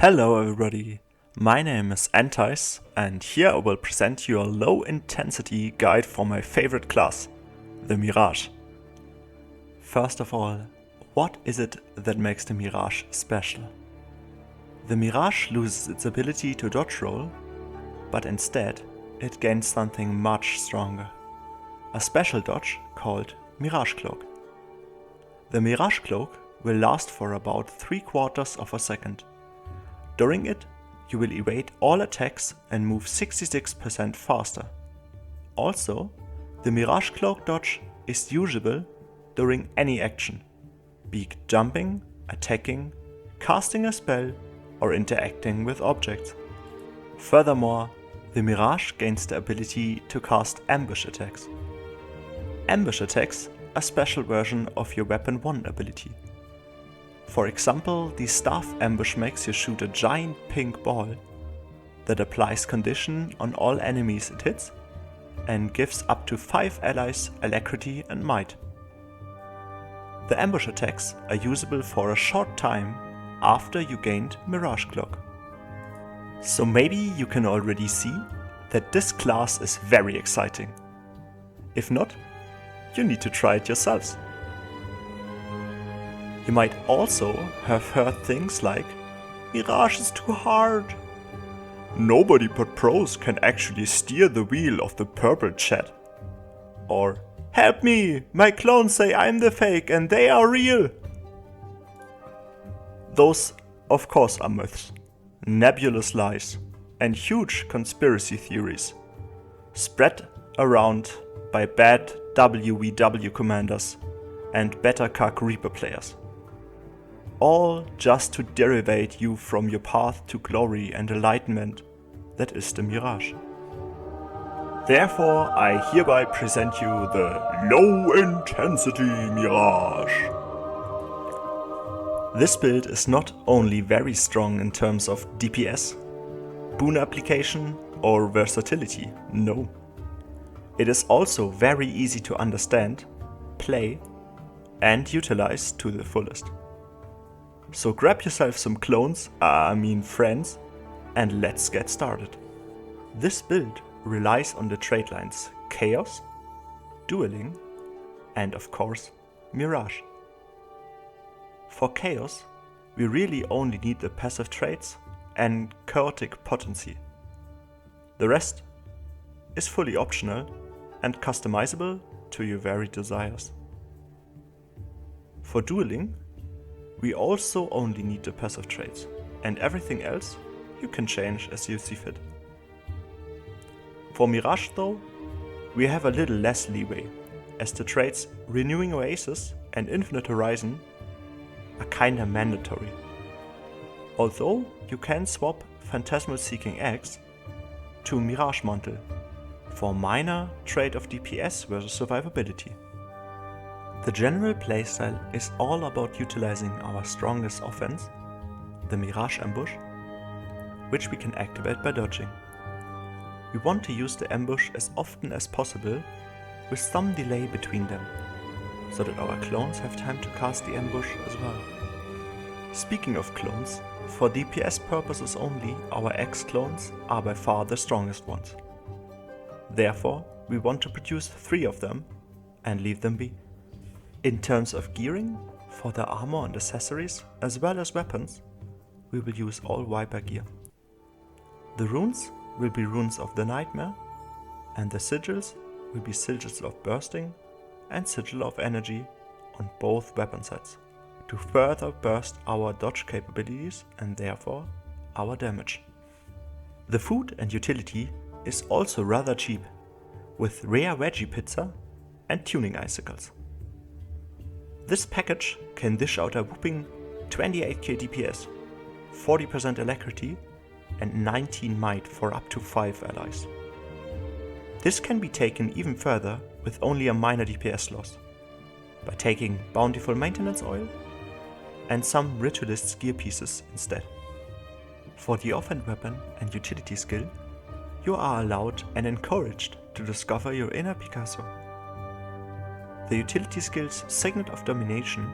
Hello everybody, my name is Antis and here I will present you a low intensity guide for my favorite class, the Mirage. First of all, what is it that makes the Mirage special? The Mirage loses its ability to dodge roll, but instead it gains something much stronger, a special dodge called Mirage Cloak. The Mirage Cloak will last for about 3/4 of a second. During it, you will evade all attacks and move 66% faster. Also, the Mirage Cloak dodge is usable during any action, be it jumping, attacking, casting a spell, or interacting with objects. Furthermore, the Mirage gains the ability to cast ambush attacks. Ambush attacks are a special version of your Weapon 1 ability. For example, the staff ambush makes you shoot a giant pink ball that applies condition on all enemies it hits and gives up to 5 allies alacrity and might. The ambush attacks are usable for a short time after you gained Mirage Cloak. So maybe you can already see that this class is very exciting. If not, you need to try it yourselves. You might also have heard things like, Mirage is too hard. Nobody but pros can actually steer the wheel of the purple jet. Or, help me, my clones say I'm the fake and they are real. Those, of course, are myths, nebulous lies, and huge conspiracy theories, spread around by bad GW2 commanders and better CAC Reaper players. All just to derivate you from your path to glory and enlightenment that is the Mirage. Therefore, I hereby present you the Low Intensity Mirage. This build is not only very strong in terms of DPS, boon application or versatility, no. It is also very easy to understand, play and utilize to the fullest. So grab yourself some clones, friends, and let's get started. This build relies on the trait lines Chaos, Dueling, and of course Mirage. For Chaos, we really only need the passive traits and chaotic potency. The rest is fully optional and customizable to your varied desires. For Dueling, we also only need the passive traits, and everything else you can change as you see fit. For Mirage though, we have a little less leeway, as the traits Renewing Oasis and Infinite Horizon are kinda mandatory. Although you can swap Phantasmal Seeking Axe to Mirage Mantle for minor trait of DPS versus survivability. The general playstyle is all about utilizing our strongest offense, the Mirage Ambush, which we can activate by dodging. We want to use the ambush as often as possible with some delay between them, so that our clones have time to cast the ambush as well. Speaking of clones, for DPS purposes only, our X clones are by far the strongest ones. Therefore, we want to produce 3 of them and leave them be. In terms of gearing, for the armor and accessories, as well as weapons, we will use all Viper gear. The runes will be Runes of the Nightmare, and the sigils will be Sigils of Bursting and Sigil of Energy on both weapon sets, to further burst our dodge capabilities and therefore our damage. The food and utility is also rather cheap, with rare veggie pizza and tuning icicles. This package can dish out a whopping 28k DPS, 40% alacrity and 19 might for up to 5 allies. This can be taken even further with only a minor DPS loss, by taking bountiful maintenance oil and some ritualist's gear pieces instead. For the offhand weapon and utility skill, you are allowed and encouraged to discover your inner Picasso. The utility skills Signet of Domination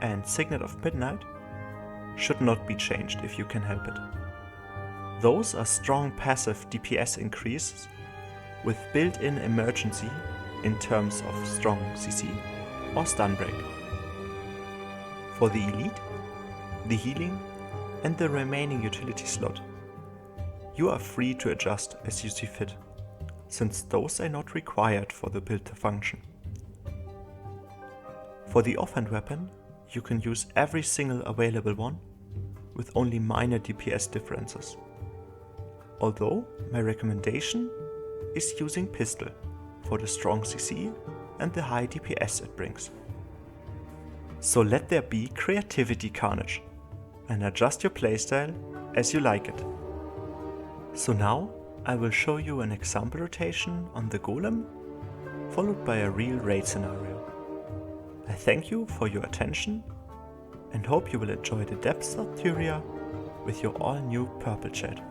and Signet of Midnight should not be changed if you can help it. Those are strong passive DPS increases with built-in emergency in terms of strong CC or stun break. For the elite, the healing and the remaining utility slot, you are free to adjust as you see fit, since those are not required for the build to function. For the offhand weapon, you can use every single available one with only minor DPS differences. Although my recommendation is using pistol for the strong CC and the high DPS it brings. So let there be creativity carnage and adjust your playstyle as you like it. So now I will show you an example rotation on the Golem, followed by a real raid scenario. I thank you for your attention and hope you will enjoy the depths of Tyria with your all new purple chat.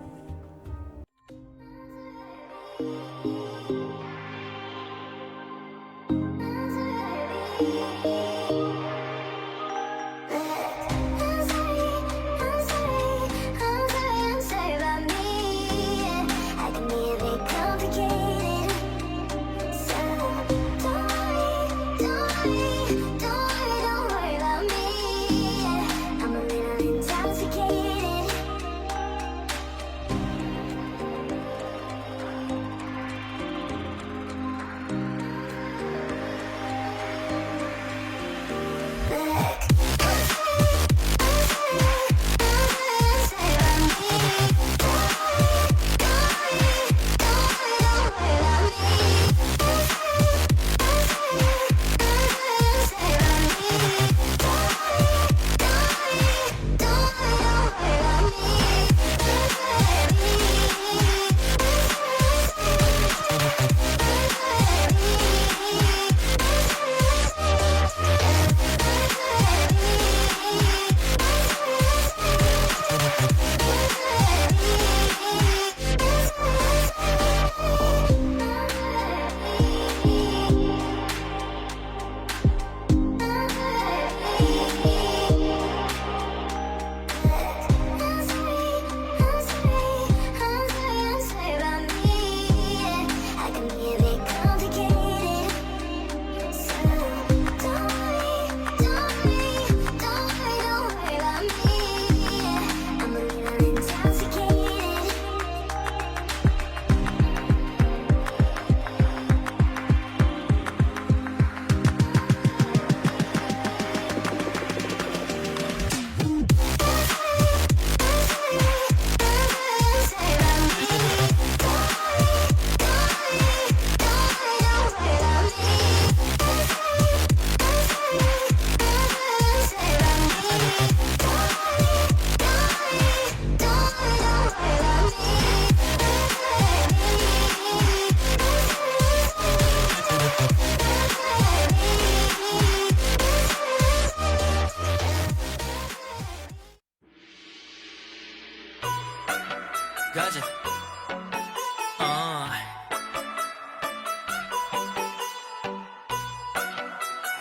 가자.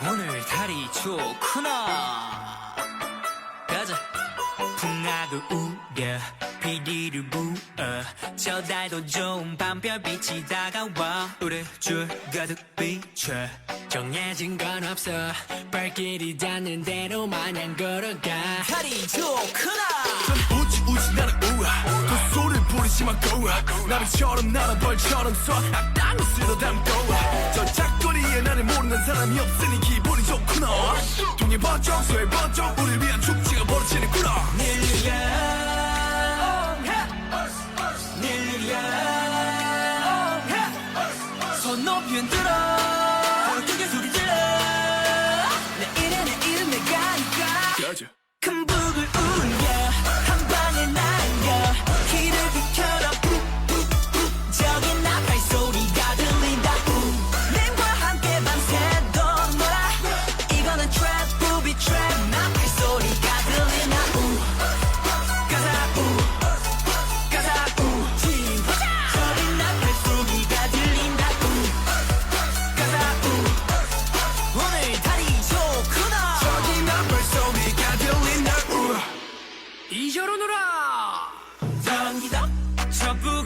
오늘 달이 좋구나. 가자. 풍악을 우려 비리를 부어 저 달도 좋은 밤별빛이 다가와 우리 줄 가득 비춰 정해진 건 없어 발길이 닿는 대로 마냥 걸어가 달이 좋구나. 우지 나는 우아 그 소리를 부리지만 고아 나비처럼 나는 벌처럼 쏴 악당을 쓸어 담고 저 작거리에 나를 모르는 사람이 없으니 기분이 좋구나 동해 번쩍 서해 번쩍 우릴 위한 축제가 벌어지는구나 손 높이 흔들어 크게 소리 질러 내 이름 내가 니까 큰 북을 울려 한 방에 날려 길을 비켜라 저기 나 발소리가 들린다 님과 함께 밤새도록 놀아 이거는 트랩 부비 트랩 나 발소리가 들린다 가자 저기 나 발소리가 들린다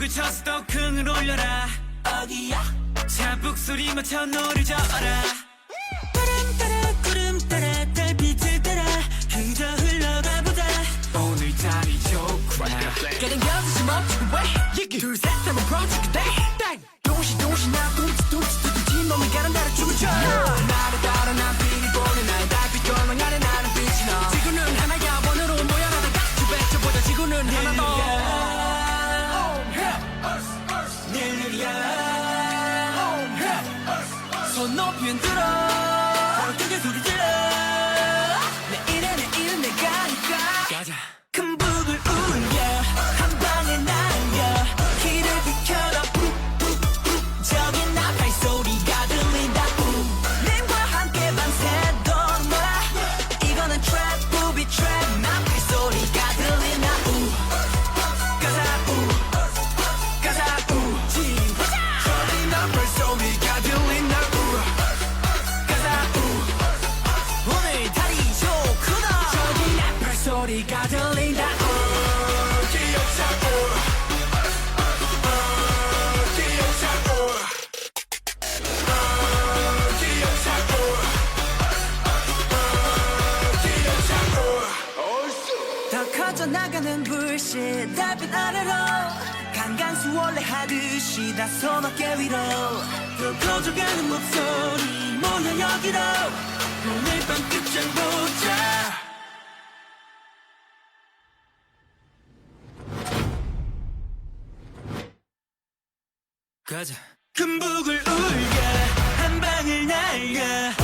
북을 쳐서 더 흥을 올려라 어디야 자북 소리 맞춰 노를 저어라 바람 따라 구름 따라 달빛을 따라 그저 흘러가 보자 오늘따라 좋구나 깨댕겨서 멈추고 왜 둘셋 하면 프로젝트 돼 동시 나 둠치 놈이 가는 나를 춤을 춰 나를 따라 난 빛이 보는 나의 달빛 조명 아래 나는 빛이 나 지구는 하나야 원으로 모여나다 같이 외쳐보자 지구는 하나 더 내일이야 손 높이 흔들어 크게 소리 질러 내일은 내가니까 가자 큰 북을 울려 한 방에 날려 길을 비켜라 저기 나 발소리가 들린다 님과 함께 밤새도록 놀아 이거는 트랩 부비 트랩 나 발소리가 들린다 가자 가자 저기 나 발소리가 들린다 가자 오늘 다리 좋구나 저기 나 발소리가 들린다 더 커져나가는 불씨 달빛 아래로 강강수 원래 하듯이 다 손 어깨 위로 더 커져가는 목소리 모여 여기로 오늘 밤 끝장 보자 가자 큰 북을 울려 한 방을 날려